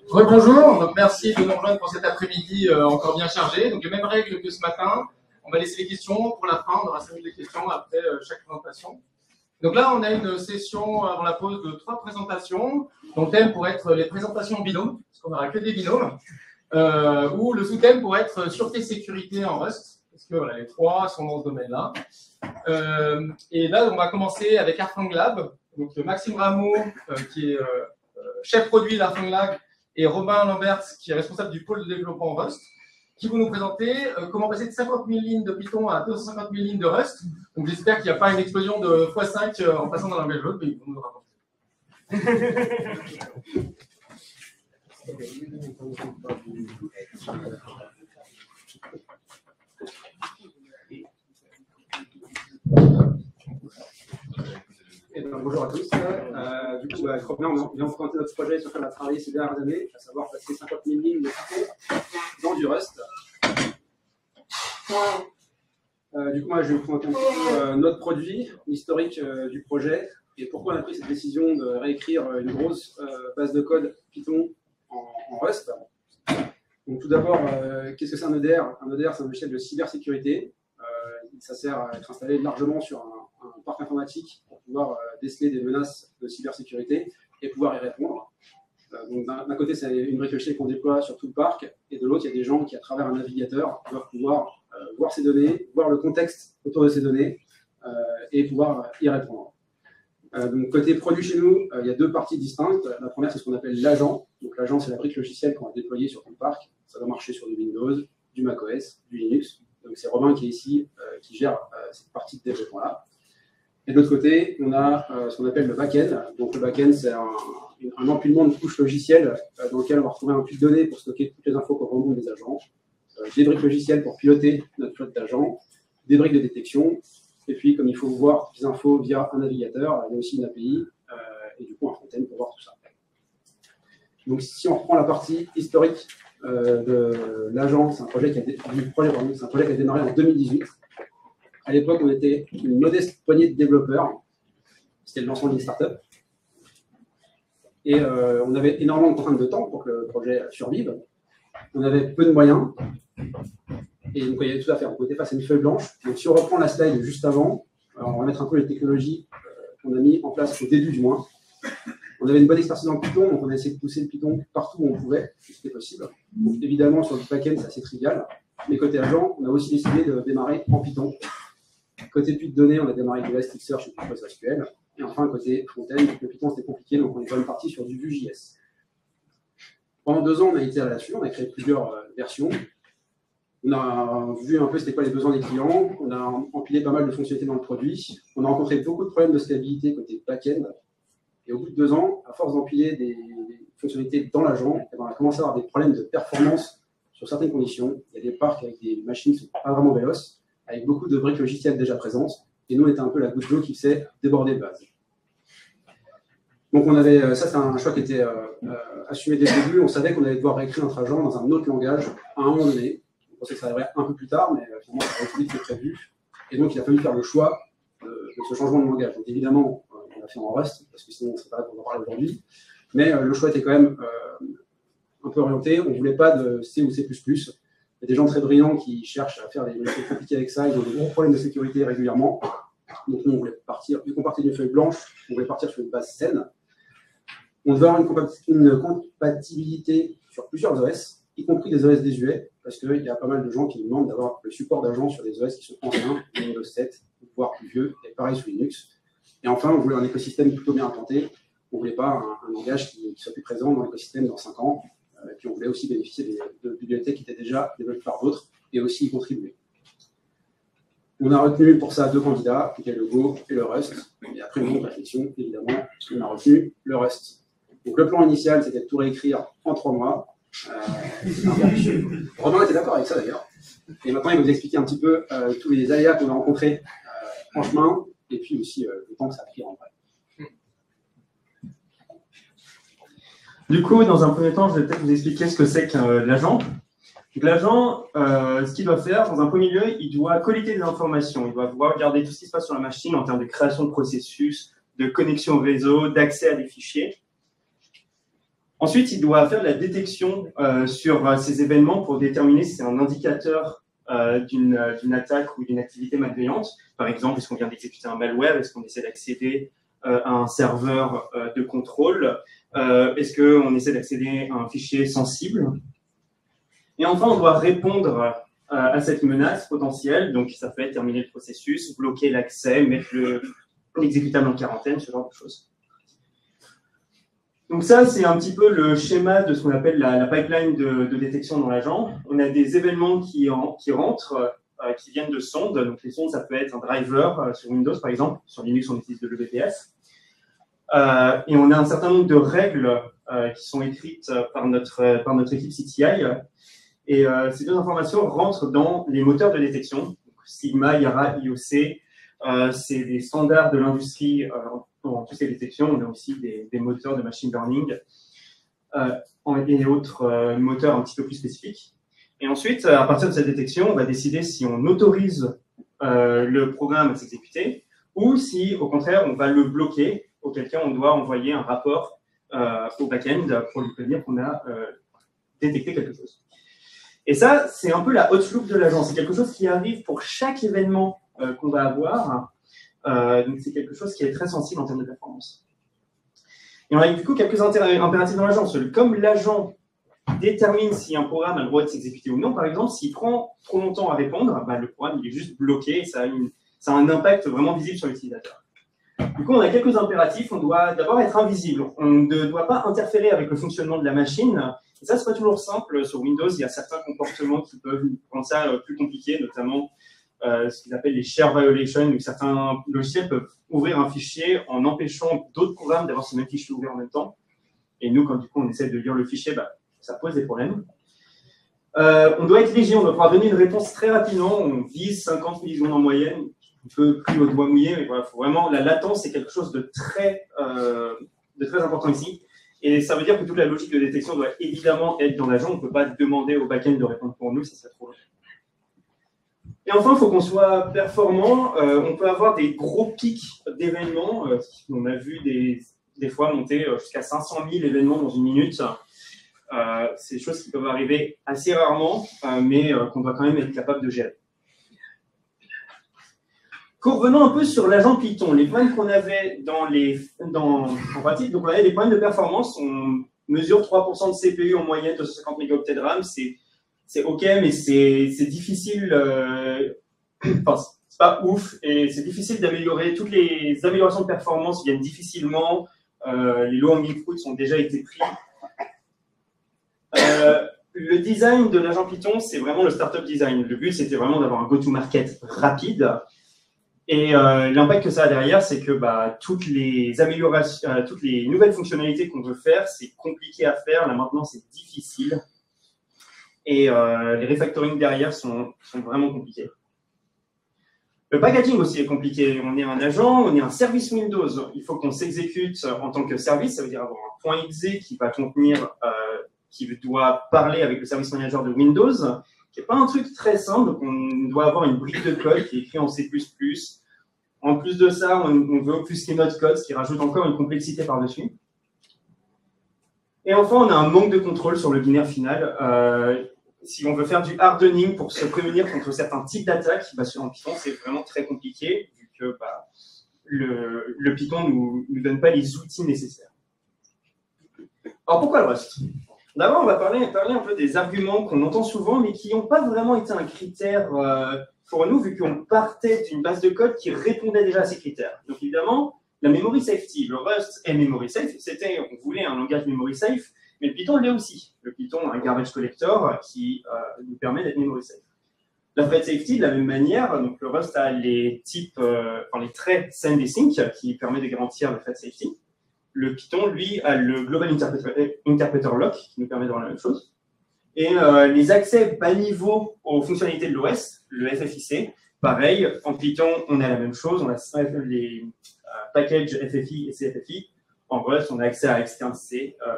Rebonjour, donc merci de nous rejoindre pour cet après-midi encore bien chargé. Donc les mêmes règles que ce matin, on va laisser les questions pour la fin, on aura 5 minutes de questions après chaque présentation. Donc là, on a une session avant la pause de 3 présentations. Donc le thème pourrait être les présentations en binôme, parce qu'on n'aura que des binômes, ou le sous-thème pourrait être sûreté-sécurité en Rust, parce que voilà, les 3 sont dans ce domaine-là. Et là, on va commencer avec Arfang Lab, donc Maxime Rameau, qui est chef produit d'Arfang Lab, et Robin Lambert, qui est responsable du pôle de développement en Rust, qui vont nous présenter comment passer de 50 000 lignes de Python à 250 000 lignes de Rust. Donc j'espère qu'il n'y a pas une explosion de x5 en passant dans langage l'autre, mais ils vont nous le rapporter. Bonjour à tous. Du coup, avec Robin, on vient vous présenter notre projet sur lequel on a travaillé ces dernières années, à savoir passer 50 000 lignes de Python dans du Rust. Du coup, moi, je vais vous présenter un peu notre produit, l'historique du projet, et pourquoi on a pris cette décision de réécrire une grosse base de code Python en Rust. Donc, tout d'abord, qu'est-ce que c'est un EDR? Un EDR, c'est un logiciel de cybersécurité. Ça sert à être installé largement sur un parc informatique pour pouvoir déceler des menaces de cybersécurité et pouvoir y répondre. Donc d'un côté, c'est une brique logicielle qu'on déploie sur tout le parc, et de l'autre, il y a des gens qui, à travers un navigateur, doivent pouvoir voir ces données, voir le contexte autour de ces données et pouvoir y répondre. Donc côté produit chez nous, il y a 2 parties distinctes. La première, c'est ce qu'on appelle l'agent. Donc l'agent, c'est la brique logicielle qu'on va déployer sur tout le parc. Ça va marcher sur du Windows, du macOS, du Linux. Donc c'est Robin qui est ici, qui gère cette partie de développement-là. Et de l'autre côté, on a ce qu'on appelle le back-end. Donc le back-end, c'est un empilement de couches logicielles dans lequel on va retrouver un puits de données pour stocker toutes les infos qu'on remonte des agents, des briques logicielles pour piloter notre flotte d'agents, des briques de détection, et puis comme il faut voir des infos via un navigateur, il y a aussi une API, et du coup un front-end pour voir tout ça. Donc si on reprend la partie historique de l'agent, c'est un projet qui a démarré en 2018. À l'époque, on était une modeste poignée de développeurs. C'était le lancement d'une startup. Et on avait énormément de contraintes de temps pour que le projet survive. On avait peu de moyens. Et donc, il y avait tout à faire. On était face à une feuille blanche. Donc, si on reprend la slide juste avant, on va mettre un peu les technologies qu'on a mis en place au début du moins. On avait une bonne expertise en Python, donc on a essayé de pousser le Python partout où on pouvait, si c'était possible. Donc, évidemment, sur le back-end, c'est assez trivial. Mais côté agent, on a aussi décidé de démarrer en Python. Côté puits de données, on a démarré avec de Elasticsearch et du PostgreSQL. Et enfin, côté front-end, le Python, c'était compliqué, donc on est quand même parti sur du Vue.js. Pendant 2 ans, on a itéré là-dessus, on a créé plusieurs versions. On a vu un peu c'était quoi les besoins des clients, on a empilé pas mal de fonctionnalités dans le produit. On a rencontré beaucoup de problèmes de scalabilité côté back-end. Et au bout de 2 ans, à force d'empiler des fonctionnalités dans l'agent, on a commencé à avoir des problèmes de performance sur certaines conditions. Il y a des parcs avec des machines qui ne sont pas vraiment véloces, avec beaucoup de briques logicielles déjà présentes. Et nous, on était un peu la goutte d'eau qui faisait déborder de base. Donc, ça, c'est un choix qui était assumé dès le début. On savait qu'on allait devoir réécrire notre agent dans un autre langage à un moment donné. On pensait que ça arriverait un peu plus tard, mais finalement, ça a été plus vite que prévu. Et donc, il a fallu faire le choix de ce changement de langage. Donc, évidemment, on l'a fait en Rust, parce que sinon, on ne serait pas là pour en parler aujourd'hui. Mais le choix était quand même un peu orienté. On ne voulait pas de C ou C++. Il y a des gens très brillants qui cherchent à faire des choses compliquées avec ça. Ils ont de gros problèmes de sécurité régulièrement. Donc, nous, on voulait partir, vu qu'on partait d'une feuille blanche, on voulait partir sur une base saine. On devait avoir une compatibilité sur plusieurs OS, y compris des OS désuets, parce qu'il y a pas mal de gens qui nous demandent d'avoir le support d'agents sur des OS qui sont anciens, Windows 7, voire plus vieux, et pareil sur Linux. Et enfin, on voulait un écosystème plutôt bien implanté. On ne voulait pas un langage qui soit plus présent dans l'écosystème dans 5 ans. Et puis on voulait aussi bénéficier de bibliothèques qui étaient déjà développées par d'autres et aussi y contribuer. On a retenu pour ça 2 candidats, qui étaient le Go et le Rust. Et après une longue réflexion, évidemment, on a retenu le Rust. Donc le plan initial, c'était de tout réécrire en 3 mois. Romain était d'accord avec ça d'ailleurs. Et maintenant, il va vous expliquer un petit peu tous les aléas qu'on a rencontrés en chemin et puis aussi le temps que ça a pris en vrai. Du coup, dans un premier temps, je vais peut-être vous expliquer ce que c'est que l'agent. L'agent, ce qu'il doit faire, dans un premier lieu, il doit collecter des informations. Il doit pouvoir regarder tout ce qui se passe sur la machine en termes de création de processus, de connexion au réseau, d'accès à des fichiers. Ensuite, il doit faire de la détection sur ces événements pour déterminer si c'est un indicateur d'une attaque ou d'une activité malveillante. Par exemple, est-ce qu'on vient d'exécuter un malware? Est-ce qu'on essaie d'accéder à un serveur de contrôle? Est-ce qu'on essaie d'accéder à un fichier sensible? Et enfin, on doit répondre à cette menace potentielle. Donc, ça peut être terminer le processus, bloquer l'accès, mettre l'exécutable en quarantaine, ce genre de choses. Donc ça, c'est un petit peu le schéma de ce qu'on appelle la pipeline de détection dans l'agent. On a des événements qui rentrent, qui viennent de sondes. Donc les sondes, ça peut être un driver sur Windows, par exemple. Sur Linux, on utilise le WPF. Et on a un certain nombre de règles qui sont écrites par notre équipe CTI. Et ces deux informations rentrent dans les moteurs de détection. Donc, Sigma, Yara, IOC, c'est des standards de l'industrie dans toutes ces détections. On a aussi des moteurs de machine learning et autres moteurs un petit peu plus spécifiques. Et ensuite, à partir de cette détection, on va décider si on autorise le programme à s'exécuter ou si, au contraire, on va le bloquer, auquel cas on doit envoyer un rapport au back-end pour lui prévenir qu'on a détecté quelque chose. Et ça, c'est un peu la hot loop de l'agent. C'est quelque chose qui arrive pour chaque événement qu'on va avoir. Donc, c'est quelque chose qui est très sensible en termes de performance. Et on a du coup quelques impératifs dans l'agent. Comme l'agent détermine si un programme a le droit de s'exécuter ou non, par exemple, s'il prend trop longtemps à répondre, bah, le programme il est juste bloqué et ça a un impact vraiment visible sur l'utilisateur. Du coup, on a quelques impératifs. On doit d'abord être invisible. On ne doit pas interférer avec le fonctionnement de la machine. Et ça, c'est pas toujours simple. Sur Windows, il y a certains comportements qui peuvent rendre ça plus compliqué, notamment ce qu'ils appellent les share violations, où certains logiciels peuvent ouvrir un fichier en empêchant d'autres programmes d'avoir ce même fichier ouvert en même temps. Et nous, quand du coup on essaie de lire le fichier, bah, ça pose des problèmes. On doit être léger, on doit pouvoir donner une réponse très rapidement. On vise 50 millisecondes en moyenne, un peu plus au doigt mouillé, mais voilà, faut vraiment, la latence, c'est quelque chose de très important ici. Et ça veut dire que toute la logique de détection doit évidemment être dans l'agent. On ne peut pas demander au back-end de répondre pour nous, ça serait trop long. Et enfin, il faut qu'on soit performant. On peut avoir des gros pics d'événements. On a vu des fois monter jusqu'à 500 000 événements dans une minute. C'est des choses qui peuvent arriver assez rarement, mais qu'on doit quand même être capable de gérer. Revenons un peu sur l'agent Python, les problèmes qu'on avait en pratique. Donc, on avait des problèmes de performance. On mesure 3% de CPU en moyenne, 250 mégaoctets de RAM. C'est OK, mais c'est difficile. Enfin, c'est pas ouf. Et c'est difficile d'améliorer. Toutes les améliorations de performance viennent difficilement. Les low-hanging fruits ont déjà été pris. Le design de l'agent Python, c'est vraiment le startup design. Le but, c'était vraiment d'avoir un go-to-market rapide. Et l'impact que ça a derrière, c'est que bah, toutes les améliorations, toutes les nouvelles fonctionnalités qu'on veut faire, c'est compliqué à faire. Là maintenant, c'est difficile. Et les refactoring derrière sont vraiment compliqués. Le packaging aussi est compliqué. On est un agent, on est un service Windows. Il faut qu'on s'exécute en tant que service. Ça veut dire avoir un point .exe qui va contenir, qui doit parler avec le service manager de Windows, qui n'est pas un truc très simple. Donc, on doit avoir une brique de code qui est écrite en C++. En plus de ça, on veut obfusquer notre code, ce qui rajoute encore une complexité par-dessus. Et enfin, on a un manque de contrôle sur le binaire final. Si on veut faire du hardening pour se prémunir contre certains types d'attaques, bah, en Python, c'est vraiment très compliqué, vu que bah, le Python ne nous donne pas les outils nécessaires. Alors, pourquoi le Rust? D'abord, on va parler un peu des arguments qu'on entend souvent, mais qui n'ont pas vraiment été un critère pour nous, vu qu'on partait d'une base de code qui répondait déjà à ces critères. Donc, évidemment, la memory safety, le Rust est memory safe, on voulait un langage memory safe, mais le Python l'est aussi. Le Python a un garbage collector qui nous permet d'être memory safe. La thread safety, de la même manière, donc le Rust a les types, les traits send et sync qui permet de garantir la thread safety. Le Python, lui, a le Global Interpreter Lock, qui nous permet de voir la même chose. Et les accès bas niveau aux fonctionnalités de l'OS, le FFIC, pareil, en Python, on a la même chose, on a les packages FFI et CFFI. En Rust, on a accès à externc,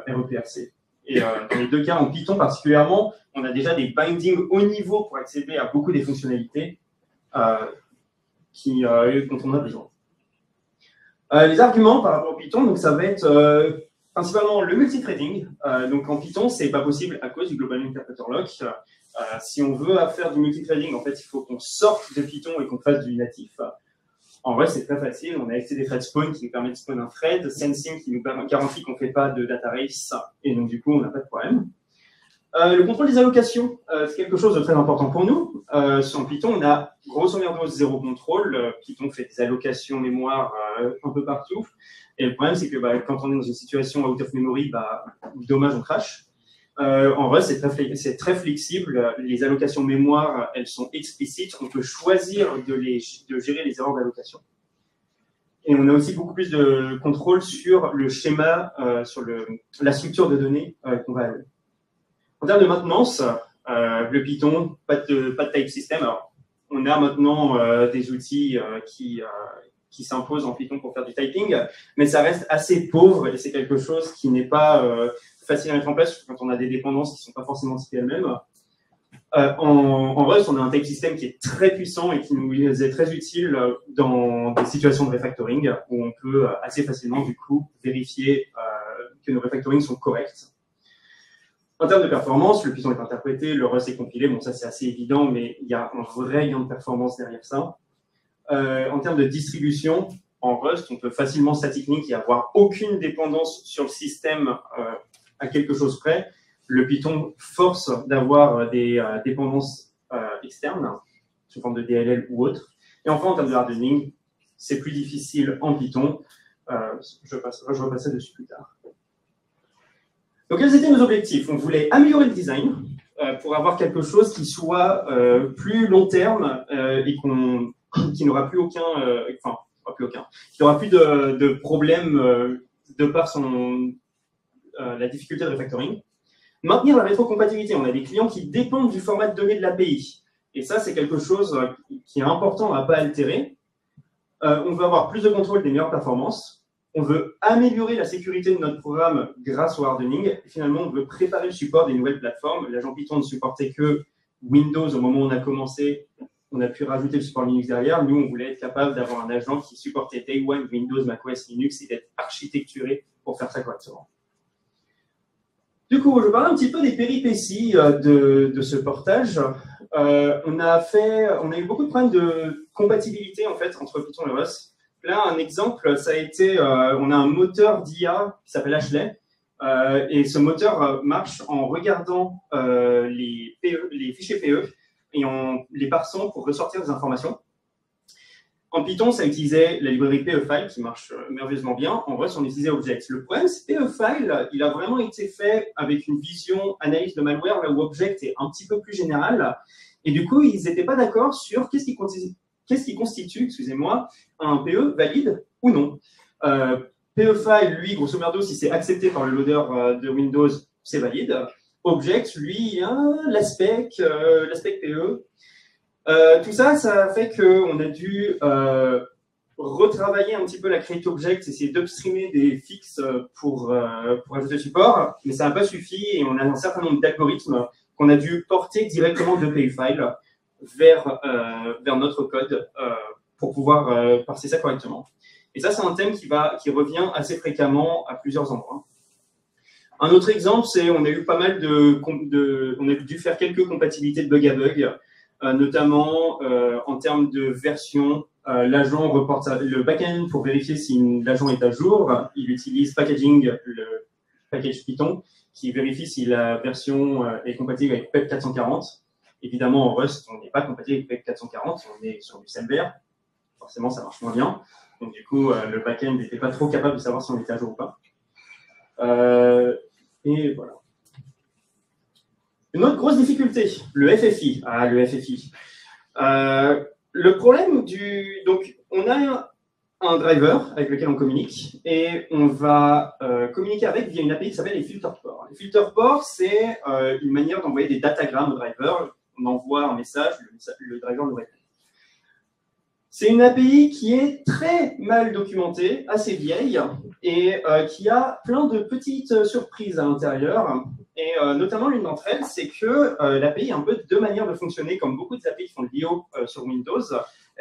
REPRC. Et dans les deux cas, en Python particulièrement, on a déjà des bindings haut niveau pour accéder à beaucoup des fonctionnalités dont on a besoin. Les arguments par rapport au Python, donc ça va être principalement le multithreading. Donc en Python, c'est pas possible à cause du Global Interpreter Lock. Si on veut faire du multithreading, en fait, il faut qu'on sorte de Python et qu'on fasse du natif. En vrai, c'est très facile. On a des spawn qui nous permet de spawn un thread, sensing qui nous garantit qu'on ne fait pas de data race, et donc du coup, on n'a pas de problème. Le contrôle des allocations, c'est quelque chose de très important pour nous. Sur Python, on a grosso modo zéro contrôle. Python fait des allocations mémoire un peu partout. Et le problème, c'est que quand on est dans une situation out of memory, dommage, on crash. En vrai, c'est très flexible. Les allocations mémoire, elles sont explicites. On peut choisir de gérer les erreurs d'allocation. Et on a aussi beaucoup plus de contrôle sur le schéma, sur la structure de données qu'on va allouer. En termes de maintenance, le Python, pas de type system. Alors, on a maintenant des outils qui s'imposent en Python pour faire du typing, mais ça reste assez pauvre et c'est quelque chose qui n'est pas facile à mettre en place quand on a des dépendances qui ne sont pas forcément typées elles-mêmes. En Rust, on a un type system qui est très puissant et qui nous est très utile dans des situations de refactoring où on peut assez facilement, du coup, vérifier que nos refactorings sont corrects. En termes de performance, le Python est interprété, le Rust est compilé. Bon, ça, c'est assez évident, mais il y a un vrai gain de performance derrière ça. En termes de distribution, en Rust, on peut facilement static link et avoir aucune dépendance sur le système à quelque chose près. Le Python force d'avoir des dépendances externes, sous forme de DLL ou autre. Et enfin, en termes de hardening, c'est plus difficile en Python. Je repasserai dessus plus tard. Donc, quels étaient nos objectifs? On voulait améliorer le design pour avoir quelque chose qui soit plus long terme et qui n'aura plus aucun, qui n'aura plus de problème de par la difficulté de refactoring. Maintenir la rétrocompatibilité. On a des clients qui dépendent du format de données de l'API. Et ça, c'est quelque chose qui est important à ne pas altérer. On veut avoir plus de contrôle des meilleures performances. On veut améliorer la sécurité de notre programme grâce au hardening. Et finalement, on veut préparer le support des nouvelles plateformes. L'agent Python ne supportait que Windows au moment où on a commencé. On a pu rajouter le support Linux derrière. Nous, on voulait être capable d'avoir un agent qui supportait Day One, Windows, macOS, Linux et d'être architecturé pour faire ça correctement. Du coup, je parle un petit peu des péripéties de ce portage. On a eu beaucoup de problèmes de compatibilité en fait entre Python et Rust. Là, un exemple, ça a été, on a un moteur d'IA qui s'appelle Ashley, et ce moteur marche en regardant les fichiers PE et en les parsant pour ressortir des informations. En Python, ça utilisait la librairie PEFile qui marche merveilleusement bien. En Rust, on utilisait Object. Le problème, c'est que PEFile, il a vraiment été fait avec une vision analyse de malware, là où Object est un petit peu plus général. Et du coup, ils n'étaient pas d'accord sur qu'est-ce qui constitue, excusez-moi, un PE valide ou non. PEFile, lui, grosso modo, si c'est accepté par le loader de Windows, c'est valide. Object, lui, l'aspect PE. Tout ça, ça a fait qu'on a dû retravailler un petit peu la create object, essayer d'upstreamer des fixes pour ajouter le support, mais ça n'a pas suffi et on a un certain nombre d'algorithmes qu'on a dû porter directement de PEFile vers notre code pour pouvoir parser ça correctement. Et ça, c'est un thème qui revient assez fréquemment à plusieurs endroits. Un autre exemple, c'est on a eu pas mal on a dû faire quelques compatibilités de bug à bug, notamment en termes de version. L'agent reporte le backend pour vérifier si l'agent est à jour. Il utilise packaging, le package Python, qui vérifie si la version est compatible avec PEP 440. Évidemment, en Rust, on n'est pas compatible avec PEP 440, on est sur du Semver. Forcément, ça marche moins bien. Donc, du coup, le backend n'était pas trop capable de savoir si on était à jour ou pas. Et voilà. Une autre grosse difficulté, le FFI. Ah, le FFI. Le problème donc, on a un driver avec lequel on communique et on va communiquer avec via une API qui s'appelle les filter ports. Les filter ports, c'est une manière d'envoyer des datagrammes au driver. On envoie un message, le driver nous répond. C'est une API qui est très mal documentée, assez vieille, et qui a plein de petites surprises à l'intérieur. Et notamment, l'une d'entre elles, c'est que l'API a un peu deux manières de fonctionner, comme beaucoup de API qui font de l'IO sur Windows.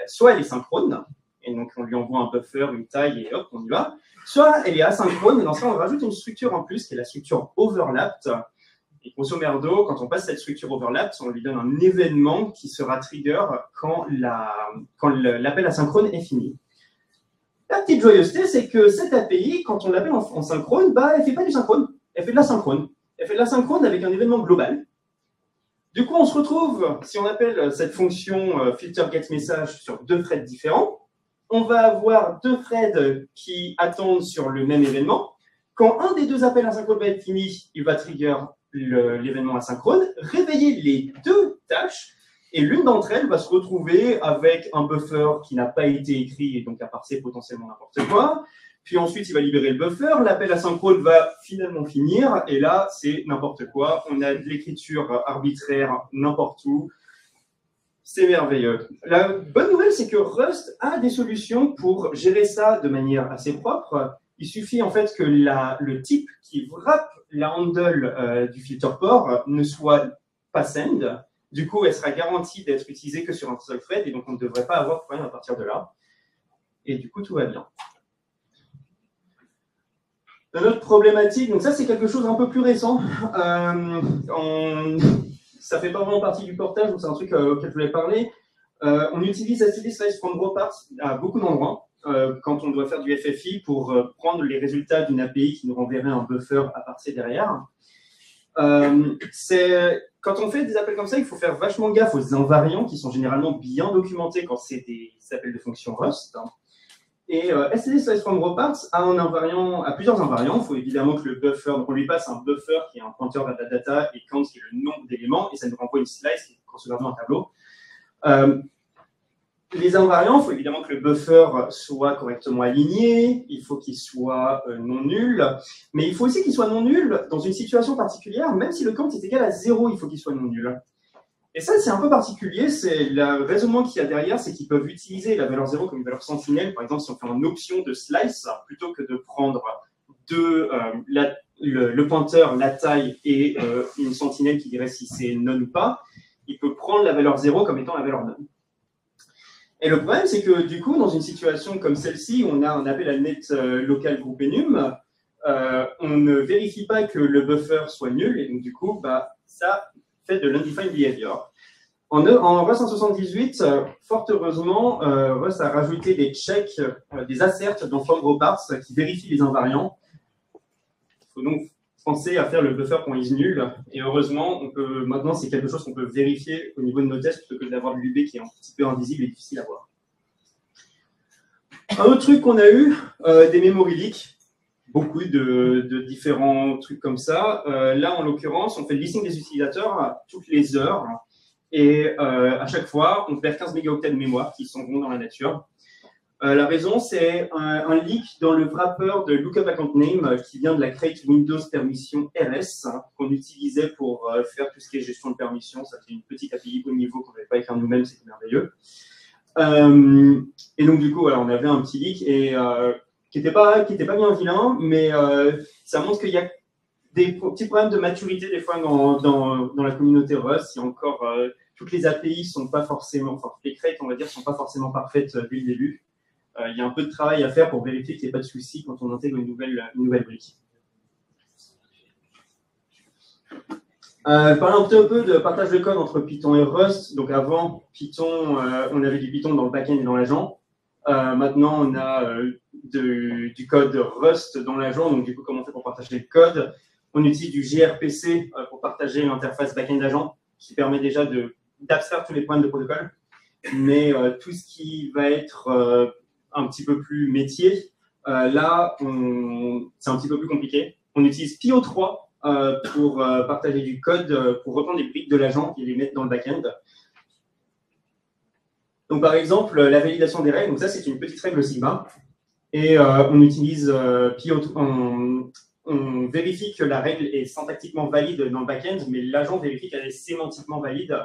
Soit elle est synchrone, et donc on lui envoie un buffer, une taille, et hop, on y va. soit elle est asynchrone, et dans ce cas, on rajoute une structure en plus, qui est la structure overlapped. Et grosso merdo, quand on passe cette structure overlapped, on lui donne un événement qui sera trigger quand l'appel asynchrone est fini. La petite joyeuseté, c'est que cette API, quand on l'appelle en synchrone, elle ne fait pas du synchrone, elle fait de l'asynchrone. Elle fait de l'asynchrone avec un événement global. Du coup, on se retrouve, si on appelle cette fonction filter_getMessage sur deux threads différents, on va avoir deux threads qui attendent sur le même événement. Quand un des deux appels asynchrones va être fini, il va trigger l'événement asynchrone, réveiller les deux tâches, et l'une d'entre elles va se retrouver avec un buffer qui n'a pas été écrit, et donc à parser potentiellement n'importe quoi. Puis ensuite, il va libérer le buffer, l'appel asynchrone va finalement finir, et là, c'est n'importe quoi. On a de l'écriture arbitraire n'importe où. C'est merveilleux. La bonne nouvelle, c'est que Rust a des solutions pour gérer ça de manière assez propre. Il suffit en fait que le type qui wrap la handle du filter port ne soit pas send. Du coup, elle sera garantie d'être utilisée que sur un seul thread, et donc on ne devrait pas avoir de problème à partir de là. Et du coup, tout va bien. Une autre problématique, donc ça c'est quelque chose un peu plus récent. Ça fait pas vraiment partie du portage, donc c'est un truc auquel je voulais parler. On utilise std slice from raw parts à beaucoup d'endroits quand on doit faire du FFI pour prendre les résultats d'une API qui nous renverrait un buffer à parser derrière. Quand on fait des appels comme ça, il faut faire vachement gaffe aux invariants qui sont généralement bien documentés quand c'est des appels de fonction Rust. Et std slice from raw parts a plusieurs invariants. Il faut évidemment que le buffer, donc on lui passe un buffer qui est un pointeur vers la data et count qui est le nombre d'éléments, et ça nous renvoie une slice qui est grosso merdo un tableau. Les invariants, il faut évidemment que le buffer soit correctement aligné, il faut qu'il soit non nul, mais il faut aussi qu'il soit non nul dans une situation particulière, même si le count est égal à 0, il faut qu'il soit non nul. Et ça, c'est un peu particulier, c'est le raisonnement qu'il y a derrière, c'est qu'ils peuvent utiliser la valeur 0 comme une valeur sentinelle. Par exemple, si on fait une option de slice, plutôt que de prendre le pointeur, la taille et une sentinelle qui dirait si c'est non ou pas, il peut prendre la valeur 0 comme étant la valeur non. Et le problème, c'est que du coup, dans une situation comme celle-ci, on a un appel à net local group enum, on ne vérifie pas que le buffer soit nul, et donc du coup, ça fait de l'undefined behavior. En Rust 178, fort heureusement, Rust a rajouté des checks, des asserts dans from raw parts qui vérifient les invariants. Il faut donc penser à faire le buffer.is nul, et heureusement, maintenant, c'est quelque chose qu'on peut vérifier au niveau de nos tests plutôt que d'avoir de l'UB qui est un petit peu invisible et difficile à voir. Un autre truc qu'on a eu, des memory leaks. Beaucoup de différents trucs comme ça. Là, en l'occurrence, on fait le listing des utilisateurs toutes les heures. Et à chaque fois, on perd 15 mégaoctets de mémoire qui s'en vont dans la nature. La raison, c'est un leak dans le wrapper de lookup account name qui vient de la Create Windows Permission RS qu'on utilisait pour faire tout ce qui est gestion de permission. Ça fait une petite API au niveau qu'on n'avait pas écrire nous-mêmes, c'était merveilleux. Et donc, du coup, voilà, on avait un petit leak et qui n'était pas bien vilain, mais ça montre qu'il y a des petits problèmes de maturité des fois dans la communauté Rust. Il y a encore toutes les API sont pas forcément, enfin les crates, on va dire, sont pas forcément parfaites dès le début. Il y a un peu de travail à faire pour vérifier qu'il n'y ait pas de soucis quand on intègre une nouvelle brique. Parler un petit peu de partage de code entre Python et Rust. Donc avant Python, on avait du Python dans le backend et dans l'agent. Maintenant, on a du code Rust dans l'agent. Donc du coup, comment on fait pour partager le code? On utilise du gRPC pour partager l'interface backend agent, qui permet déjà d'abstraire tous les problèmes de protocole. Mais tout ce qui va être un petit peu plus métier, là, c'est un petit peu plus compliqué. On utilise Pio3 pour partager du code, pour reprendre les briques de l'agent et les mettre dans le back-end. Donc, par exemple, la validation des règles, donc ça, c'est une petite règle Sigma. Et on utilise Pio3, on vérifie que la règle est syntactiquement valide dans le back-end, mais l'agent vérifie qu'elle est sémantiquement valide.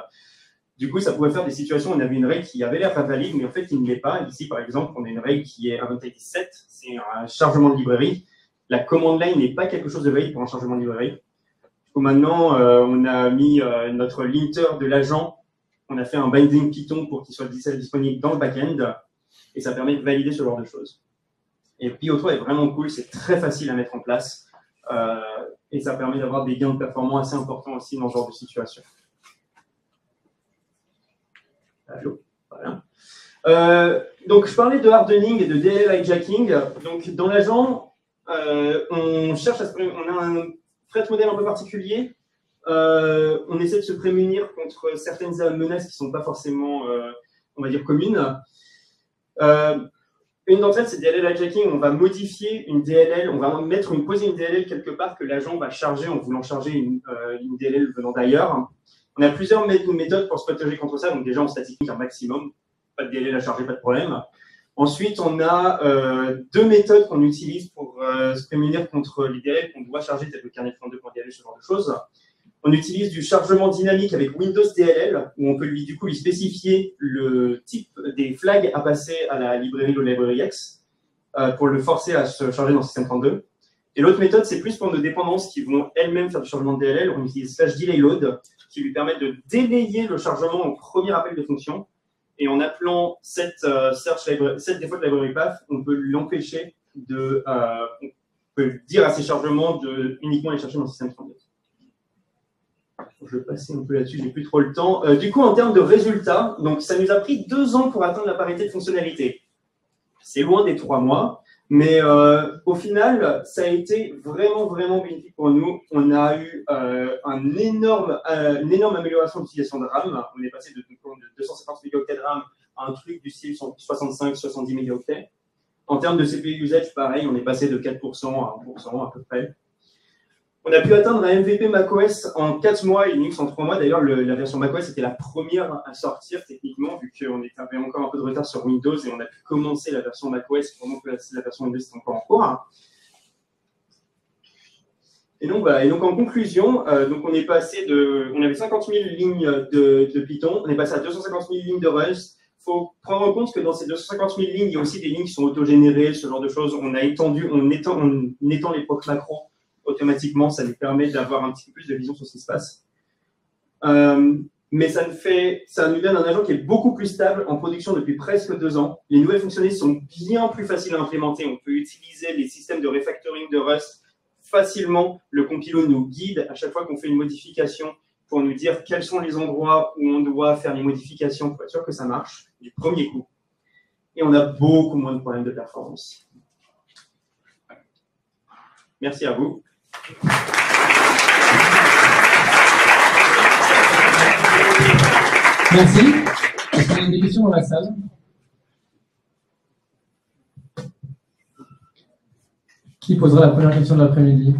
Du coup, ça pouvait faire des situations où on avait une règle qui avait l'air pas valide, mais en fait, qui ne l'est pas. Ici, par exemple, on a une règle qui est Advantage set, c'est un chargement de librairie. La command line n'est pas quelque chose de valide pour un chargement de librairie. Du coup, maintenant, on a mis notre linter de l'agent, on a fait un binding Python pour qu'il soit disponible dans le back-end, et ça permet de valider ce genre de choses. Et Pio3 est vraiment cool, c'est très facile à mettre en place. Et ça permet d'avoir des gains de performance assez importants aussi dans ce genre de situation. Allô, voilà. Donc, je parlais de hardening et de DLL hijacking. Donc, dans l'agent, on cherche on a un threat model un peu particulier. On essaie de se prémunir contre certaines menaces qui ne sont pas forcément, on va dire, communes. Une d'entre elles, c'est DLL hijacking. On va modifier une DLL, on va poser une DLL quelque part que l'agent va charger en voulant charger une DLL venant d'ailleurs. On a plusieurs méthodes pour se protéger contre ça. Donc déjà, on statique un maximum. Pas de DLL à charger, pas de problème. Ensuite, on a deux méthodes qu'on utilise pour se prémunir contre les DLL qu'on doit charger, telles que Kernel32.dll, ce genre de choses. On utilise du chargement dynamique avec Windows DLL, où on peut lui spécifier le type des flags à passer à la librairie ou librairie X pour le forcer à se charger dans System32. Et l'autre méthode, c'est plus pour nos dépendances qui vont elles-mêmes faire du chargement de DLL. On utilise /delayload, qui lui permet de délayer le chargement au premier appel de fonction. Et en appelant set default library path, on peut l'empêcher de, on peut dire à ses chargements de uniquement les chercher dans System32. Je vais passer un peu là-dessus, j'ai plus trop le temps. Du coup, en termes de résultats, donc ça nous a pris 2 ans pour atteindre la parité de fonctionnalité. C'est loin des 3 mois, mais au final, ça a été vraiment, vraiment bénéfique pour nous. On a eu une énorme amélioration d'utilisation de RAM. On est passé de 250 mégaoctets de RAM à un truc du style 65-70 mégaoctets. En termes de CPU usage, pareil, on est passé de 4% à 1% à peu près. On a pu atteindre un MVP macOS en 4 mois et Linux en 3 mois. D'ailleurs, la version macOS était la première à sortir techniquement, vu qu'on avait encore un peu de retard sur Windows et on a pu commencer la version macOS pendant que la version Windows était encore en cours. Et donc, voilà. Et donc en conclusion, donc on est passé on avait 50 000 lignes de Python, on est passé à 250 000 lignes de Rust. Il faut prendre en compte que dans ces 250 000 lignes, il y a aussi des lignes qui sont autogénérées, ce genre de choses. On étend les procs macros automatiquement, ça nous permet d'avoir un petit peu plus de vision sur ce qui se passe. Mais ça nous donne un agent qui est beaucoup plus stable en production depuis presque 2 ans. Les nouvelles fonctionnalités sont bien plus faciles à implémenter. On peut utiliser les systèmes de refactoring de Rust facilement. Le compilo nous guide à chaque fois qu'on fait une modification pour nous dire quels sont les endroits où on doit faire les modifications pour être sûr que ça marche du premier coup. Et on a beaucoup moins de problèmes de performance. Merci à vous. Merci. Est-ce qu'il y a des questions dans la salle? Qui posera la première question de l'après-midi?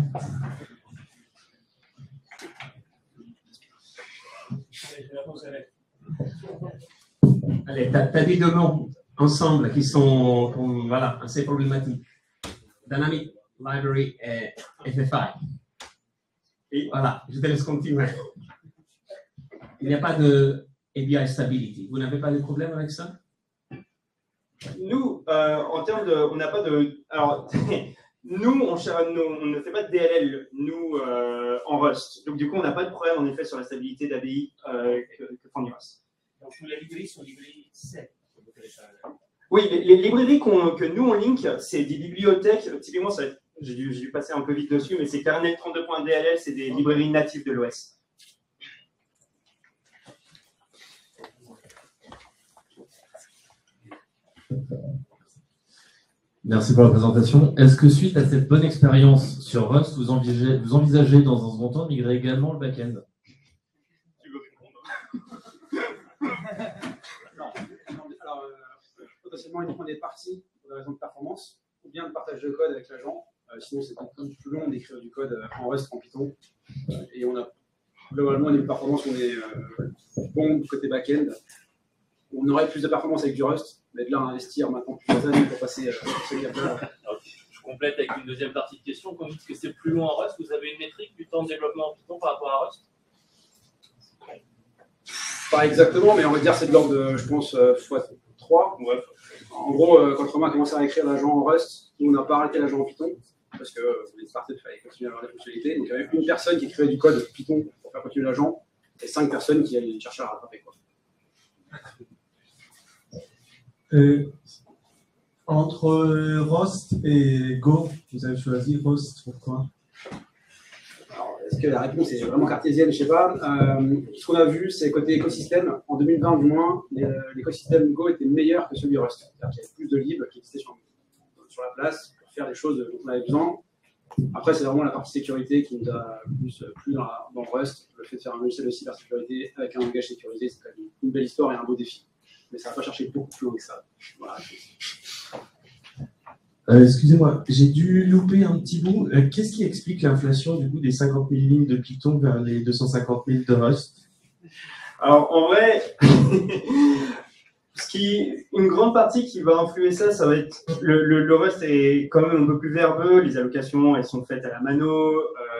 Allez, tu as des 2 mots ensemble qui sont voilà, assez problématiques. Dynamic Library et FFI. Et voilà, je te laisse continuer. Il n'y a pas de ABI Stability. Vous n'avez pas de problème avec ça? Nous, en termes de... On n'a pas de... Alors, nous, on ne fait pas de DLL, nous, en Rust. Donc, du coup, on n'a pas de problème, en effet, sur la stabilité d'ABI que fournit Rust. Donc, les librairies sont librairies C. Oui, les librairies que nous, on link, c'est des bibliothèques. Typiquement, j'ai dû passer un peu vite dessus, mais c'est Kernel32.dll, c'est des librairies natives de l'OS. Merci pour la présentation. Est-ce que suite à cette bonne expérience sur Rust, vous envisagez dans un second temps de migrer également le back-end? Tu veux répondre? Non. Alors, potentiellement uniquement des parties pour des raisons de performance, ou bien de partage de code avec l'agent. Sinon, c'est plus long d'écrire du code en Rust qu'en Python. Et on a globalement une performance, on est bon côté back-end. On aurait plus de performance avec du Rust, mais de là à investir maintenant plusieurs années pour passer à ce gap-là. Je complète avec une deuxième partie de question. Quand vous dites que c'est plus long en Rust, vous avez une métrique du temps de développement en Python par rapport à Rust? Pas exactement, mais on va dire c'est de l'ordre de, je pense, x3. Ouais. En gros, quand Romain a commencé à écrire l'agent en Rust, nous, on n'a pas arrêté l'agent en Python, parce que les startups, il fallait continuer à avoir des fonctionnalités. Donc, il y avait une personne qui écrivait du code Python pour faire continuer l'agent, et 5 personnes qui allaient chercher à rattraper, quoi. Entre Rust et Go, vous avez choisi Rust, pourquoi? Alors, est-ce que la réponse est vraiment cartésienne? Je ne sais pas. Ce qu'on a vu, c'est côté écosystème. En 2020, du moins, l'écosystème Go était meilleur que celui Rust. C'est-à-dire qu'il y avait plus de libres qui existaient sur la place pour faire des choses dont on avait besoin. Après, c'est vraiment la partie sécurité qui nous a plu dans Rust. Le fait de faire un logiciel de cybersécurité avec un langage sécurisé, c'est quand même une belle histoire et un beau défi. Mais ça n'a pas cherché beaucoup plus loin que ça. Voilà. Excusez-moi, j'ai dû louper un petit bout. Qu'est-ce qui explique l'inflation du coup des 50 000 lignes de Python vers les 250 000 de Rust? Alors en vrai, une grande partie qui va influer ça, ça va être le Rust est quand même un peu plus verbeux. Les allocations, elles sont faites à la mano.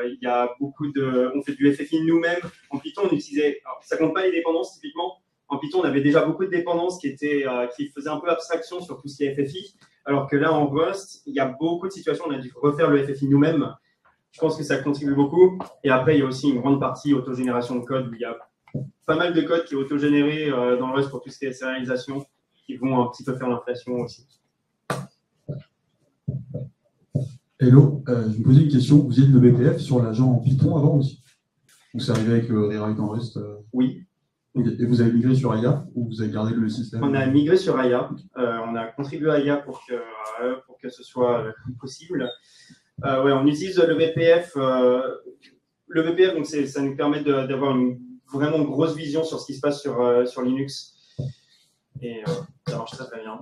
Il y a on fait du FFI nous-mêmes. En Python, on utilisait, alors, ça compte pas les dépendances typiquement. En Python, on avait déjà beaucoup de dépendances qui faisaient un peu abstraction sur tout ce qui est FFI. Alors que là, en Rust, il y a beaucoup de situations, on a dû refaire le FFI nous-mêmes. Je pense que ça contribue beaucoup. Et après, il y a aussi une grande partie autogénération de code, où il y a pas mal de code qui est autogénéré dans Rust pour tout ce qui est sérialisation, qui vont un petit peu faire l'inflation aussi. Hello, je me posais une question. Vous êtes de BPF sur l'agent en Python avant aussi? Donc c'est arrivé avec Rewrite en Rust Oui. Et vous avez migré sur Aya ou vous avez gardé le système? On a migré sur Aya. On a contribué à Aya pour que ce soit possible. Ouais, on utilise le VPF. Le VPF, donc ça nous permet d'avoir une vraiment grosse vision sur ce qui se passe sur Linux. Et ça marche très très bien.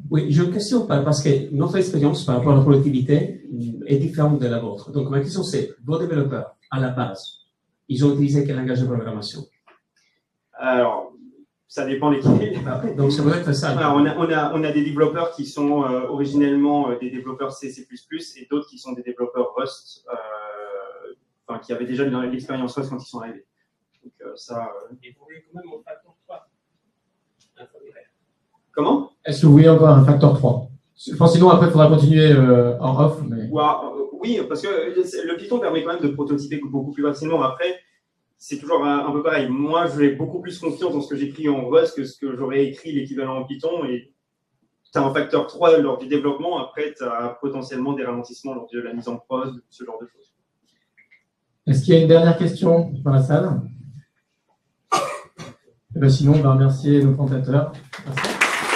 Oui, j'ai une question parce que notre expérience par rapport à la productivité est différente de la vôtre. Donc ma question c'est, vos développeurs, à la base, ils ont utilisé quel langage de programmation? Alors, ça dépend lesquels. Donc ça doit être ça. Alors, on a des développeurs qui sont originellement des développeurs C++ et d'autres qui sont des développeurs Rust, qui avaient déjà l'expérience Rust quand ils sont arrivés. Donc ça. Et vous voulez quand même en facteur 3. Comment? Est-ce que vous voulez encore un facteur 3? Enfin, sinon, après, il faudra continuer en off. Mais... Oui, parce que le Python permet quand même de prototyper beaucoup plus facilement. Après, c'est toujours un peu pareil. Moi, j'ai beaucoup plus confiance dans ce que j'écris en Rust que ce que j'aurais écrit l'équivalent en Python. Et tu as un facteur 3 lors du développement. Après, tu as potentiellement des ralentissements lors de la mise en prod, ce genre de choses. Est-ce qu'il y a une dernière question dans la salle? Sinon, on va remercier nos présentateurs. Merci.